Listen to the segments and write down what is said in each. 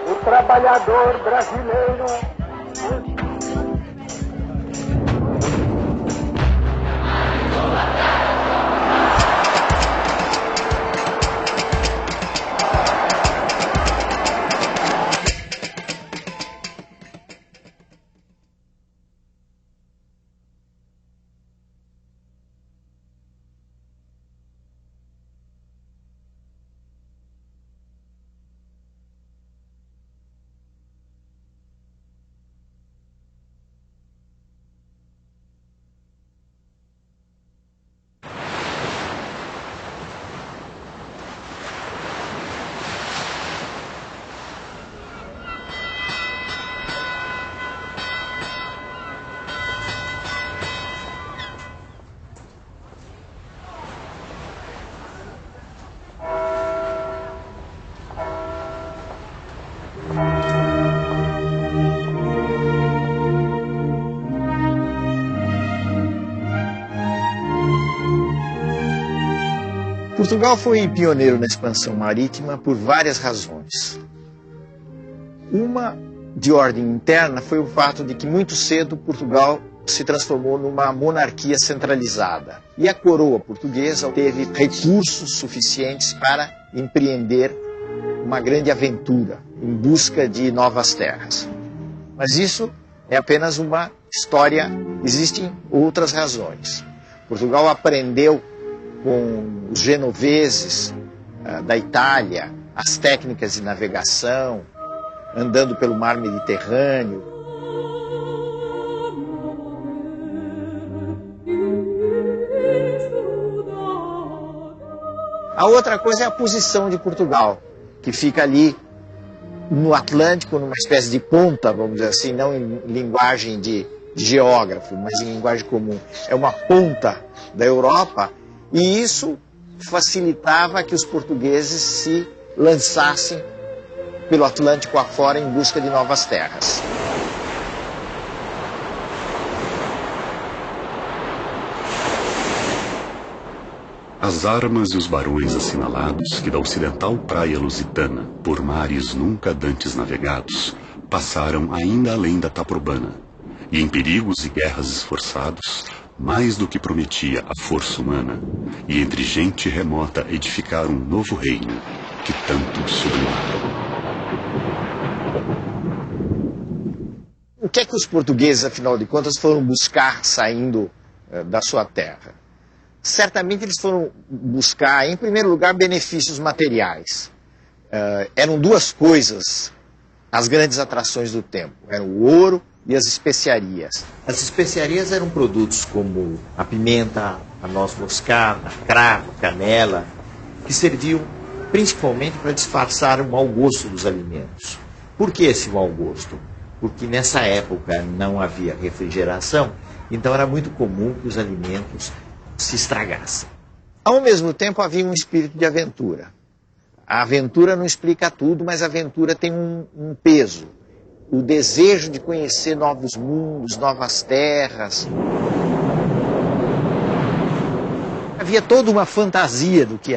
O trabalhador brasileiro. Portugal foi pioneiro na expansão marítima por várias razões. Uma, de ordem interna, foi o fato de que muito cedo Portugal se transformou numa monarquia centralizada. E a coroa portuguesa teve recursos suficientes para empreender uma grande aventura em busca de novas terras. Mas isso é apenas uma história, existem outras razões. Portugal aprendeu com os genoveses da Itália as técnicas de navegação, andando pelo mar Mediterrâneo. A outra coisa é a posição de Portugal, que fica ali no Atlântico, numa espécie de ponta, vamos dizer assim, não em linguagem de geógrafo, mas em linguagem comum. É uma ponta da Europa, e isso facilitava que os portugueses se lançassem pelo Atlântico afora em busca de novas terras. As armas e os barões assinalados que da ocidental praia lusitana, por mares nunca dantes navegados, passaram ainda além da Taprobana, e em perigos e guerras esforçados, mais do que prometia a força humana, e entre gente remota edificar um novo reino que tanto sublimava. O que é que os portugueses, afinal de contas, foram buscar saindo da sua terra? Certamente eles foram buscar, em primeiro lugar, benefícios materiais. Eram duas coisas as grandes atrações do tempo. Eram o ouro e as especiarias. As especiarias eram produtos como a pimenta, a noz moscada, cravo, canela, que serviam principalmente para disfarçar o mau gosto dos alimentos. Por que esse mau gosto? Porque nessa época não havia refrigeração, então era muito comum que os alimentos se estragassem. Ao mesmo tempo havia um espírito de aventura. A aventura não explica tudo, mas a aventura tem um peso. O desejo de conhecer novos mundos, novas terras. Havia toda uma fantasia do que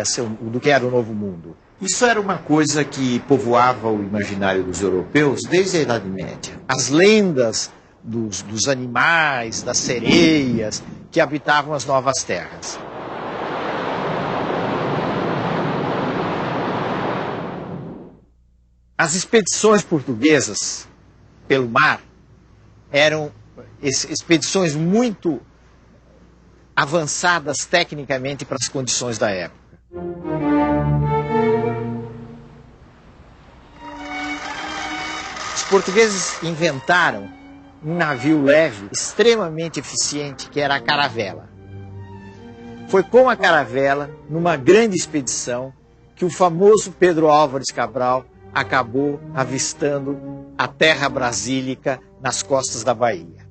era o novo mundo. Isso era uma coisa que povoava o imaginário dos europeus desde a Idade Média. As lendas dos animais, das sereias que habitavam as novas terras. As expedições portuguesas pelo mar eram expedições muito avançadas tecnicamente para as condições da época. Os portugueses inventaram um navio leve extremamente eficiente, que era a caravela. Foi com a caravela, numa grande expedição, que o famoso Pedro Álvares Cabral acabou avistando a terra brasílica nas costas da Bahia.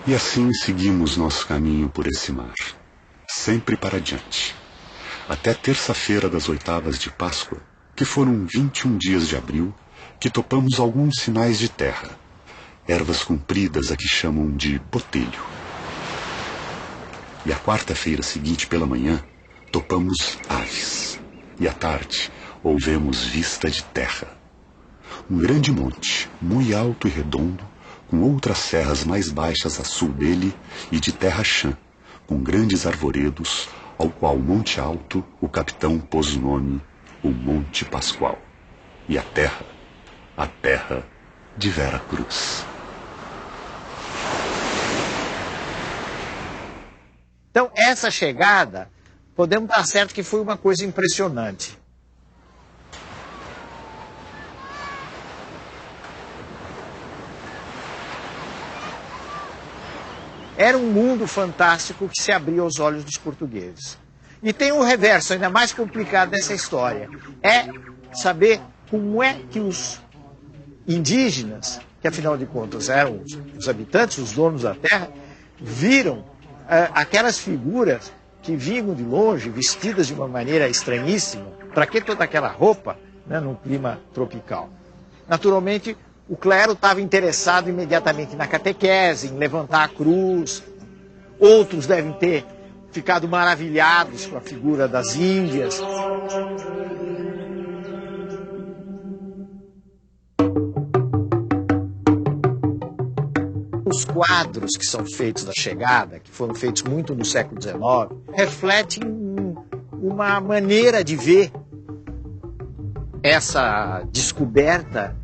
E assim seguimos nosso caminho por esse mar, sempre para diante. Até terça-feira das oitavas de Páscoa, que foram 21 dias de abril que topamos alguns sinais de terra, ervas compridas a que chamam de botelho. E a quarta-feira seguinte pela manhã, topamos aves, e à tarde ouvemos vista de terra. Um grande monte, muito alto e redondo, com outras serras mais baixas a sul dele e de terra chã, com grandes arvoredos, ao qual Monte Alto o capitão pôs o nome, o Monte Pascoal. E a terra de Vera Cruz. Então, essa chegada, podemos dar certo que foi uma coisa impressionante. Era um mundo fantástico que se abriu aos olhos dos portugueses. E tem um reverso ainda mais complicado dessa história. É saber como é que os indígenas, que afinal de contas eram os habitantes, os donos da terra, viram aquelas figuras que vinham de longe, vestidas de uma maneira estranhíssima. Para que toda aquela roupa, né, num clima tropical? Naturalmente, o clero estava interessado imediatamente na catequese, em levantar a cruz. Outros devem ter ficado maravilhados com a figura das Índias. Os quadros que são feitos da chegada, que foram feitos muito no século XIX, refletem uma maneira de ver essa descoberta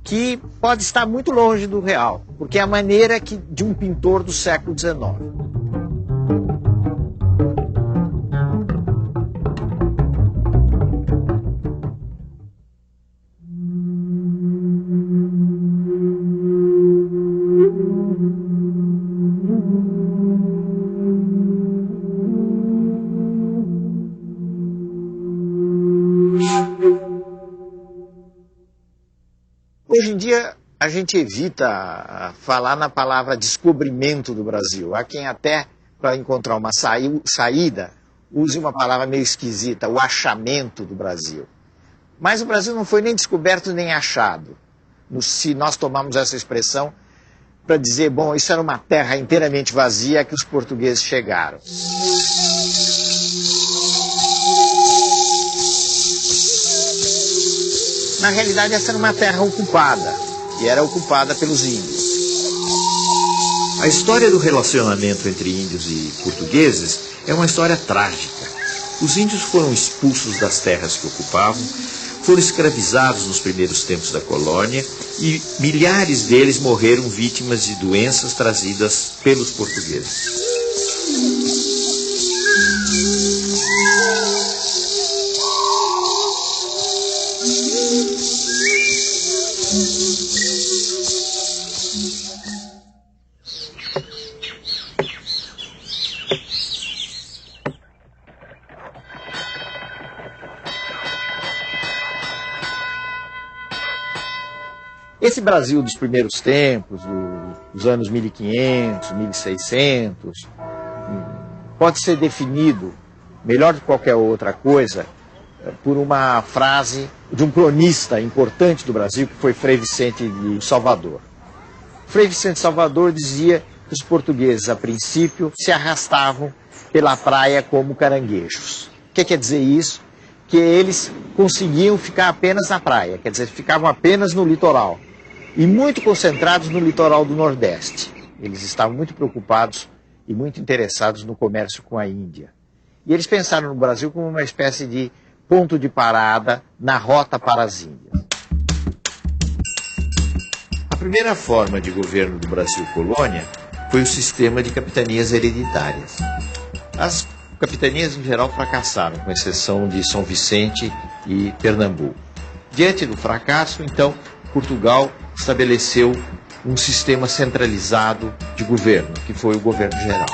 que pode estar muito longe do real, porque é a maneira de um pintor do século XIX. Hoje em dia, a gente evita falar na palavra descobrimento do Brasil. Há quem até, para encontrar uma saída, use uma palavra meio esquisita, o achamento do Brasil. Mas o Brasil não foi nem descoberto nem achado. Se nós tomarmos essa expressão para dizer, bom, isso era uma terra inteiramente vazia que os portugueses chegaram. Na realidade, essa era uma terra ocupada, e era ocupada pelos índios. A história do relacionamento entre índios e portugueses é uma história trágica. Os índios foram expulsos das terras que ocupavam, foram escravizados nos primeiros tempos da colônia e milhares deles morreram vítimas de doenças trazidas pelos portugueses. Esse Brasil dos primeiros tempos, dos anos 1500, 1600, pode ser definido, melhor do que qualquer outra coisa, por uma frase de um cronista importante do Brasil, que foi Frei Vicente de Salvador. Frei Vicente de Salvador dizia que os portugueses, a princípio, se arrastavam pela praia como caranguejos. O que quer dizer isso? Que eles conseguiam ficar apenas na praia, quer dizer, ficavam apenas no litoral. E muito concentrados no litoral do Nordeste. Eles estavam muito preocupados e muito interessados no comércio com a Índia. E eles pensaram no Brasil como uma espécie de ponto de parada na rota para as Índias. A primeira forma de governo do Brasil colônia foi o sistema de capitanias hereditárias. As capitanias, em geral, fracassaram, com exceção de São Vicente e Pernambuco. Diante do fracasso, então, Portugal estabeleceu um sistema centralizado de governo, que foi o governo geral.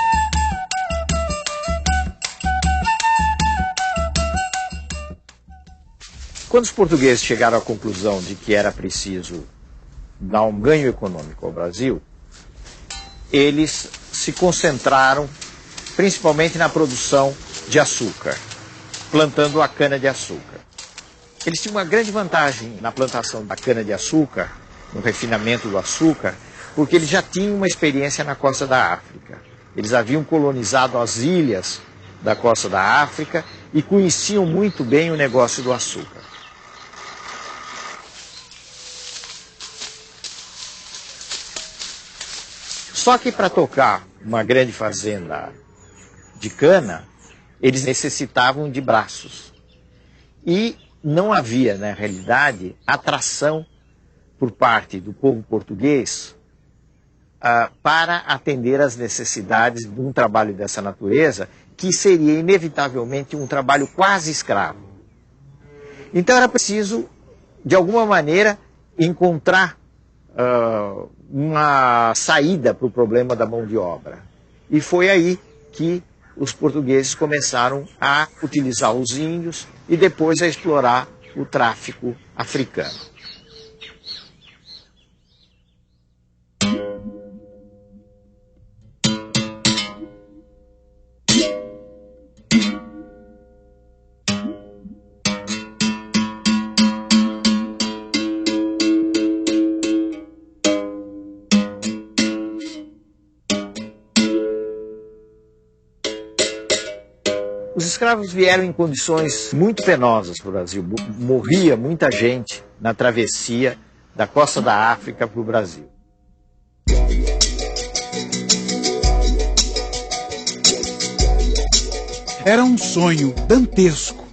Quando os portugueses chegaram à conclusão de que era preciso dar um ganho econômico ao Brasil, eles se concentraram principalmente na produção de açúcar, plantando a cana-de-açúcar. Eles tinham uma grande vantagem na plantação da cana-de-açúcar, no refinamento do açúcar, porque eles já tinham uma experiência na costa da África. Eles haviam colonizado as ilhas da costa da África e conheciam muito bem o negócio do açúcar. Só que para tocar uma grande fazenda de cana, eles necessitavam de braços. E não havia, na realidade, atração por parte do povo português para atender às necessidades de um trabalho dessa natureza, que seria inevitavelmente um trabalho quase escravo. Então era preciso, de alguma maneira, encontrar uma saída para o problema da mão de obra. E foi aí que os portugueses começaram a utilizar os índios e depois a explorar o tráfico africano. Os escravos vieram em condições muito penosas para o Brasil. Morria muita gente na travessia da costa da África para o Brasil. Era um sonho dantesco.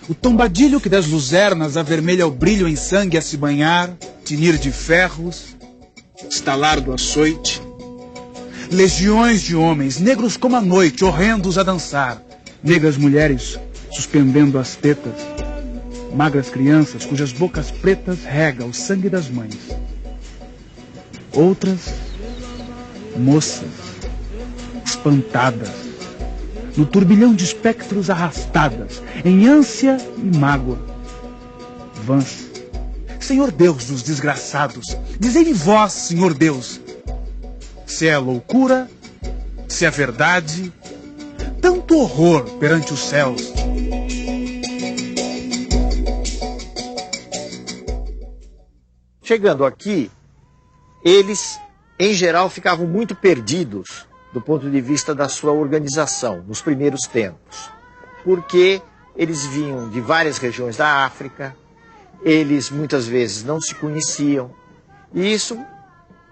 O tombadilho que das luzernas avermelha o brilho em sangue a se banhar, tinir de ferros, estalar do açoite. Legiões de homens, negros como a noite, horrendos a dançar. Negras mulheres suspendendo as tetas, magras crianças cujas bocas pretas rega o sangue das mães. Outras, moças, espantadas, no turbilhão de espectros arrastadas, em ânsia e mágoa. Vãs, Senhor Deus dos desgraçados, dizei-me vós, Senhor Deus, se é loucura, se é verdade, tanto horror perante os céus. Chegando aqui, eles, em geral, ficavam muito perdidos do ponto de vista da sua organização, nos primeiros tempos. Porque eles vinham de várias regiões da África, eles muitas vezes não se conheciam, e isso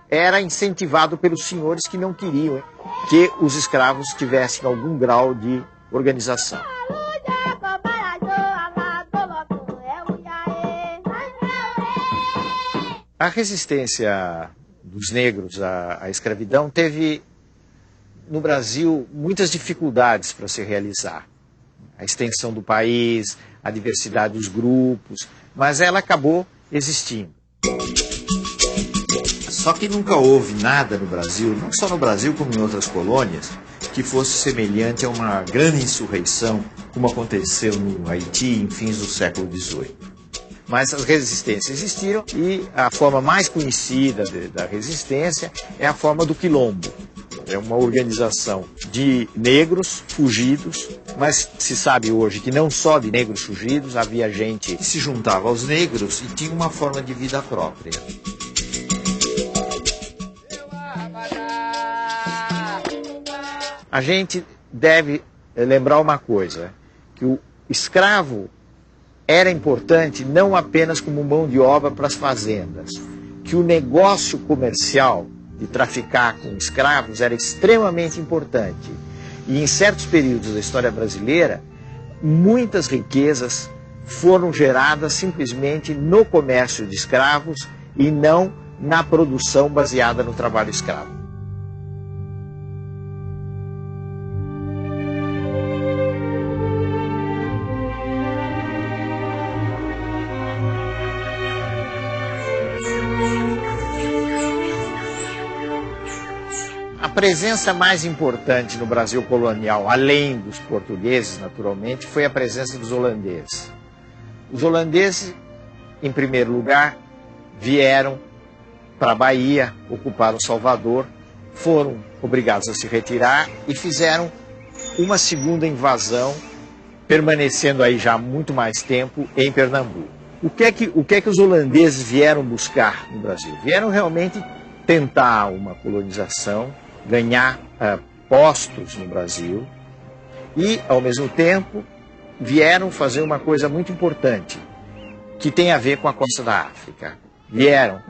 era incentivado pelos senhores que não queriam que os escravos tivessem algum grau de organização. A resistência dos negros à escravidão teve, no Brasil, muitas dificuldades para se realizar. A extensão do país, a diversidade dos grupos, mas ela acabou existindo. Só que nunca houve nada no Brasil, não só no Brasil como em outras colônias, que fosse semelhante a uma grande insurreição, como aconteceu no Haiti em fins do século XVIII. Mas as resistências existiram e a forma mais conhecida da resistência é a forma do quilombo. É uma organização de negros fugidos, mas se sabe hoje que não só de negros fugidos, havia gente que se juntava aos negros e tinha uma forma de vida própria. A gente deve lembrar uma coisa, que o escravo era importante não apenas como mão de obra para as fazendas, que o negócio comercial de traficar com escravos era extremamente importante. E em certos períodos da história brasileira, muitas riquezas foram geradas simplesmente no comércio de escravos e não na produção baseada no trabalho escravo. A presença mais importante no Brasil colonial, além dos portugueses, naturalmente, foi a presença dos holandeses. Os holandeses, em primeiro lugar, vieram para a Bahia, ocuparam Salvador, foram obrigados a se retirar e fizeram uma segunda invasão permanecendo aí já há muito mais tempo em Pernambuco. O que é que os holandeses vieram buscar no Brasil? Vieram realmente tentar uma colonização, ganhar postos no Brasil e, ao mesmo tempo, vieram fazer uma coisa muito importante, que tem a ver com a costa da África. Vieram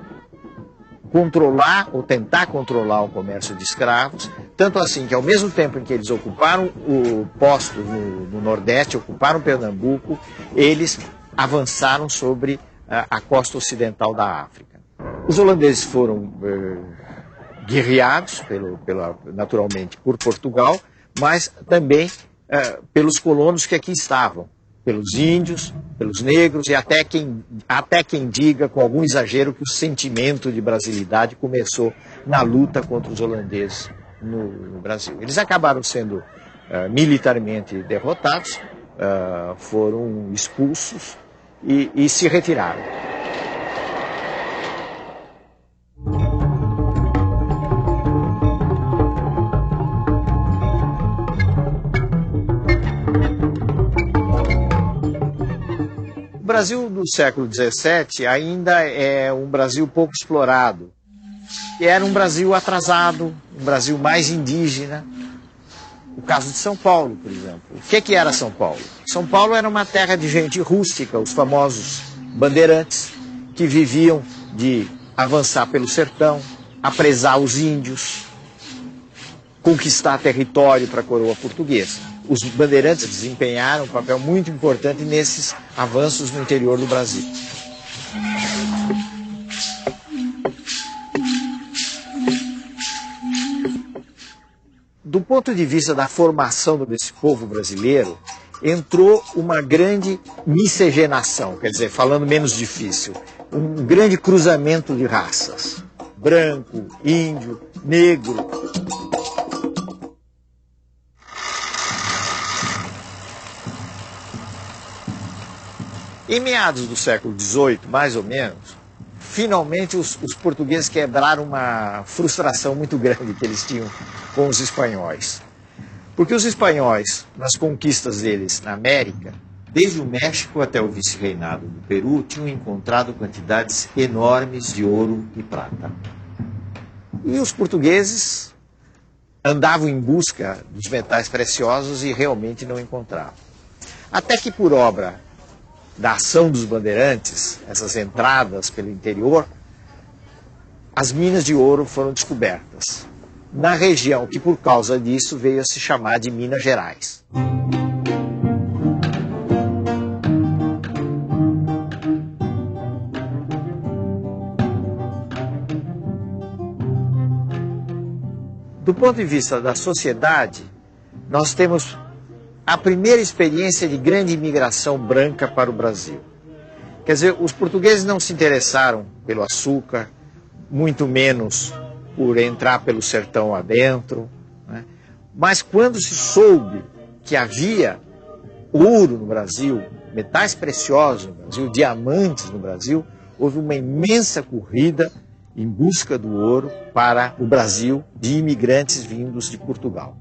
controlar ou tentar controlar o comércio de escravos, tanto assim que ao mesmo tempo em que eles ocuparam o posto no Nordeste, ocuparam Pernambuco, eles avançaram sobre a costa ocidental da África. Os holandeses foram guerreados, naturalmente, por Portugal, mas também pelos colonos que aqui estavam, pelos índios, pelos negros e até quem diga, com algum exagero, que o sentimento de brasilidade começou na luta contra os holandeses no Brasil. Eles acabaram sendo militarmente derrotados, foram expulsos e se retiraram. O Brasil do século XVII ainda é um Brasil pouco explorado. E era um Brasil atrasado, um Brasil mais indígena. O caso de São Paulo, por exemplo. O que era São Paulo? São Paulo era uma terra de gente rústica, os famosos bandeirantes, que viviam de avançar pelo sertão, apresar os índios, conquistar território para a coroa portuguesa. Os bandeirantes desempenharam um papel muito importante nesses avanços no interior do Brasil. Do ponto de vista da formação desse povo brasileiro, entrou uma grande miscigenação, quer dizer, falando menos difícil, um grande cruzamento de raças. Branco, índio, negro. Em meados do século XVIII, mais ou menos, finalmente os portugueses quebraram uma frustração muito grande que eles tinham com os espanhóis. Porque os espanhóis, nas conquistas deles na América, desde o México até o vice-reinado do Peru, tinham encontrado quantidades enormes de ouro e prata. E os portugueses andavam em busca dos metais preciosos e realmente não encontravam. Até que, por obra da ação dos bandeirantes, essas entradas pelo interior, as minas de ouro foram descobertas na região que, por causa disso, veio a se chamar de Minas Gerais. Do ponto de vista da sociedade, nós temos a primeira experiência de grande imigração branca para o Brasil. Quer dizer, os portugueses não se interessaram pelo açúcar, muito menos por entrar pelo sertão adentro, né? Mas quando se soube que havia ouro no Brasil, metais preciosos no Brasil, diamantes no Brasil, houve uma imensa corrida em busca do ouro para o Brasil de imigrantes vindos de Portugal.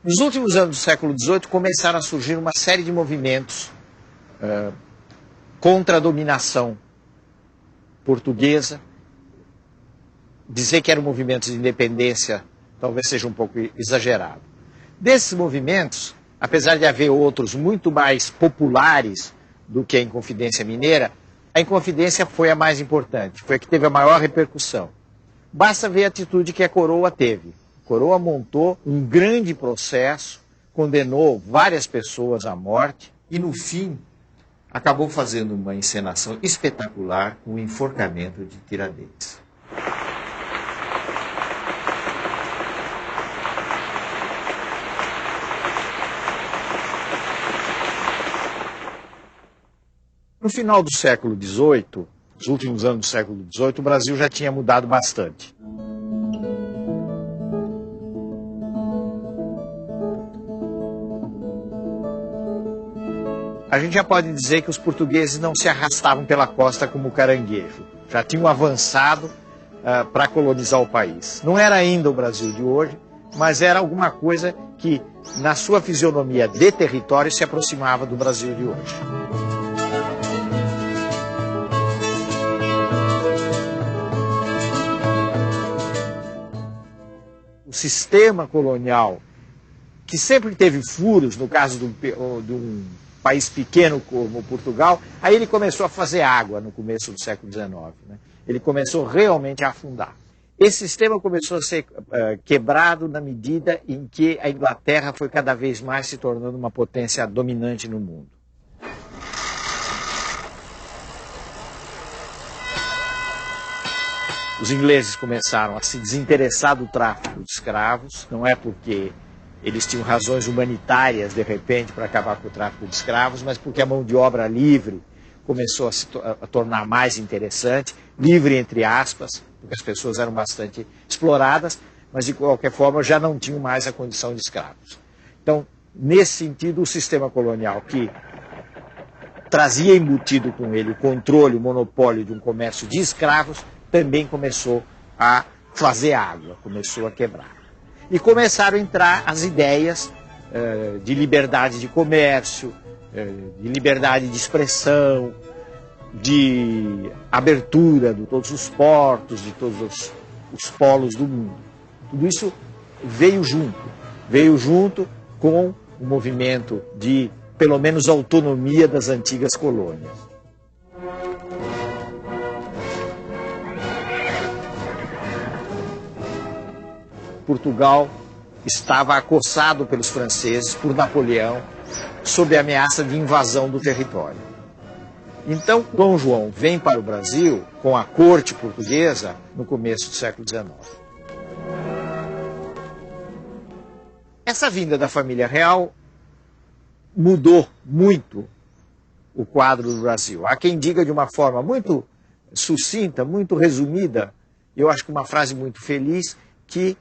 Nos últimos anos do século XVIII começaram a surgir uma série de movimentos contra a dominação portuguesa. Dizer que eram movimentos de independência talvez seja um pouco exagerado. Desses movimentos, apesar de haver outros muito mais populares do que a Inconfidência Mineira, a Inconfidência foi a mais importante, foi a que teve a maior repercussão. Basta ver a atitude que a coroa teve. A coroa montou um grande processo, condenou várias pessoas à morte e, no fim, acabou fazendo uma encenação espetacular com o enforcamento de Tiradentes. No final do século XVIII, nos últimos anos do século XVIII, o Brasil já tinha mudado bastante. A gente já pode dizer que os portugueses não se arrastavam pela costa como caranguejo. Já tinham avançado para colonizar o país. Não era ainda o Brasil de hoje, mas era alguma coisa que, na sua fisionomia de território, se aproximava do Brasil de hoje. O sistema colonial, que sempre teve furos, no caso de um país pequeno como Portugal, aí ele começou a fazer água no começo do século XIX. Né? Ele começou realmente a afundar. Esse sistema começou a ser quebrado na medida em que a Inglaterra foi cada vez mais se tornando uma potência dominante no mundo. Os ingleses começaram a se desinteressar do tráfico de escravos, não é porque eles tinham razões humanitárias, de repente, para acabar com o tráfico de escravos, mas porque a mão de obra livre começou a tornar mais interessante, livre entre aspas, porque as pessoas eram bastante exploradas, mas de qualquer forma já não tinham mais a condição de escravos. Então, nesse sentido, o sistema colonial que trazia embutido com ele o controle, o monopólio de um comércio de escravos, também começou a fazer água, começou a quebrar. E começaram a entrar as ideias de liberdade de comércio, de liberdade de expressão, de abertura de todos os portos, de todos os polos do mundo. Tudo isso veio junto com o movimento de, pelo menos, autonomia das antigas colônias. Portugal estava acossado pelos franceses, por Napoleão, sob a ameaça de invasão do território. Então, Dom João vem para o Brasil com a corte portuguesa no começo do século XIX. Essa vinda da família real mudou muito o quadro do Brasil. Há quem diga de uma forma muito sucinta, muito resumida, eu acho que uma frase muito feliz, que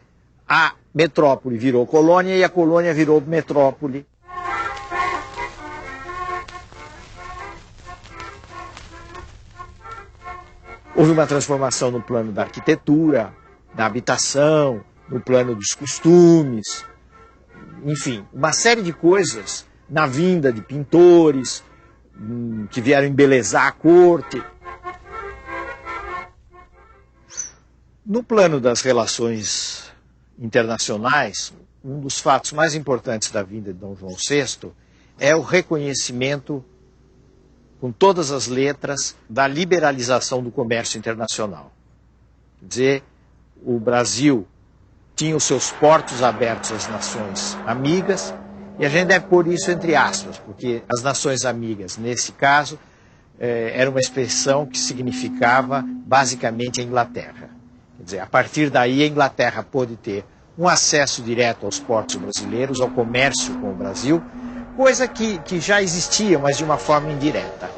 a metrópole virou colônia e a colônia virou metrópole. Houve uma transformação no plano da arquitetura, da habitação, no plano dos costumes, enfim, uma série de coisas na vinda de pintores que vieram embelezar a corte. No plano das relações internacionais, um dos fatos mais importantes da vinda de Dom João VI é o reconhecimento, com todas as letras, da liberalização do comércio internacional. Quer dizer, o Brasil tinha os seus portos abertos às nações amigas, e a gente deve pôr isso entre aspas, porque as nações amigas, nesse caso, era uma expressão que significava basicamente a Inglaterra. Quer dizer, a partir daí a Inglaterra pôde ter um acesso direto aos portos brasileiros, ao comércio com o Brasil, coisa que já existia, mas de uma forma indireta.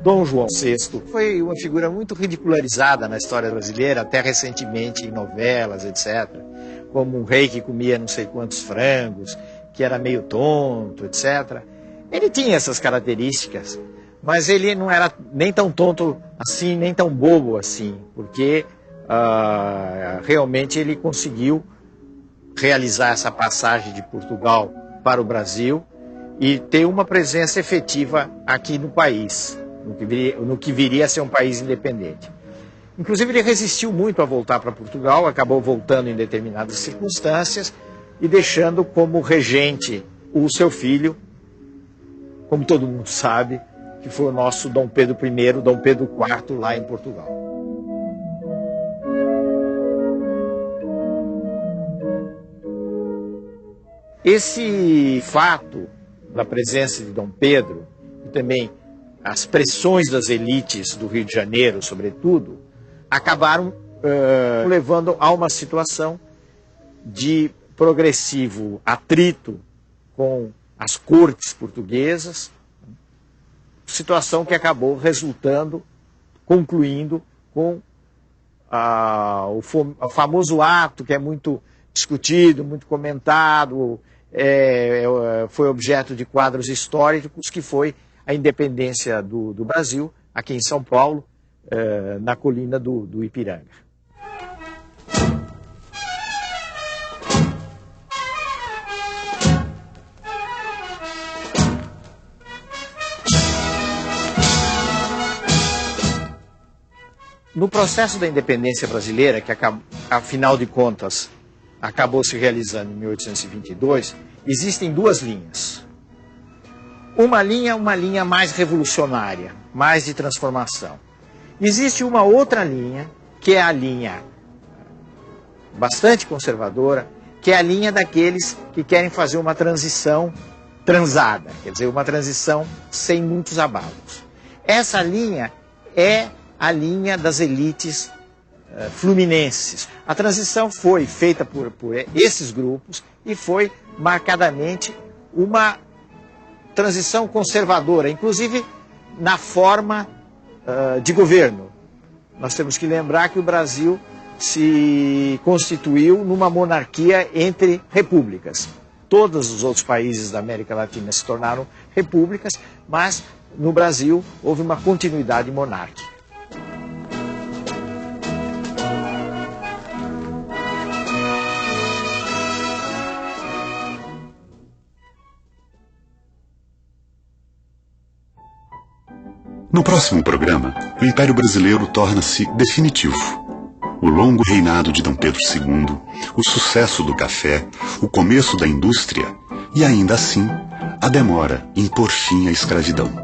Dom João VI foi uma figura muito ridicularizada na história brasileira, até recentemente em novelas, etc. Como um rei que comia não sei quantos frangos, que era meio tonto, etc. Ele tinha essas características, mas ele não era nem tão tonto assim, nem tão bobo assim, porque realmente ele conseguiu realizar essa passagem de Portugal para o Brasil e ter uma presença efetiva aqui no país, no que viria a ser um país independente. Inclusive ele resistiu muito a voltar para Portugal, acabou voltando em determinadas circunstâncias e deixando como regente o seu filho, como todo mundo sabe, que foi o nosso Dom Pedro I, Dom Pedro IV, lá em Portugal. Esse fato da presença de Dom Pedro e também as pressões das elites do Rio de Janeiro, sobretudo, acabaram levando a uma situação de progressivo atrito com as cortes portuguesas, situação que acabou concluindo com o famoso ato que é muito discutido, muito comentado, foi objeto de quadros históricos, que foi a independência do Brasil, aqui em São Paulo, na colina do Ipiranga. No processo da independência brasileira, que afinal de contas acabou se realizando em 1822, existem duas linhas. Uma linha mais revolucionária, mais de transformação. Existe uma outra linha, que é a linha bastante conservadora, que é a linha daqueles que querem fazer uma transição transada, quer dizer, uma transição sem muitos abalos. Essa linha é a linha das elites fluminenses. A transição foi feita por esses grupos e foi marcadamente uma transição conservadora, inclusive na forma de governo. Nós temos que lembrar que o Brasil se constituiu numa monarquia entre repúblicas. Todos os outros países da América Latina se tornaram repúblicas, mas no Brasil houve uma continuidade monárquica. No próximo programa, o Império Brasileiro torna-se definitivo. O longo reinado de Dom Pedro II, o sucesso do café, o começo da indústria e, ainda assim, a demora em pôr fim à escravidão.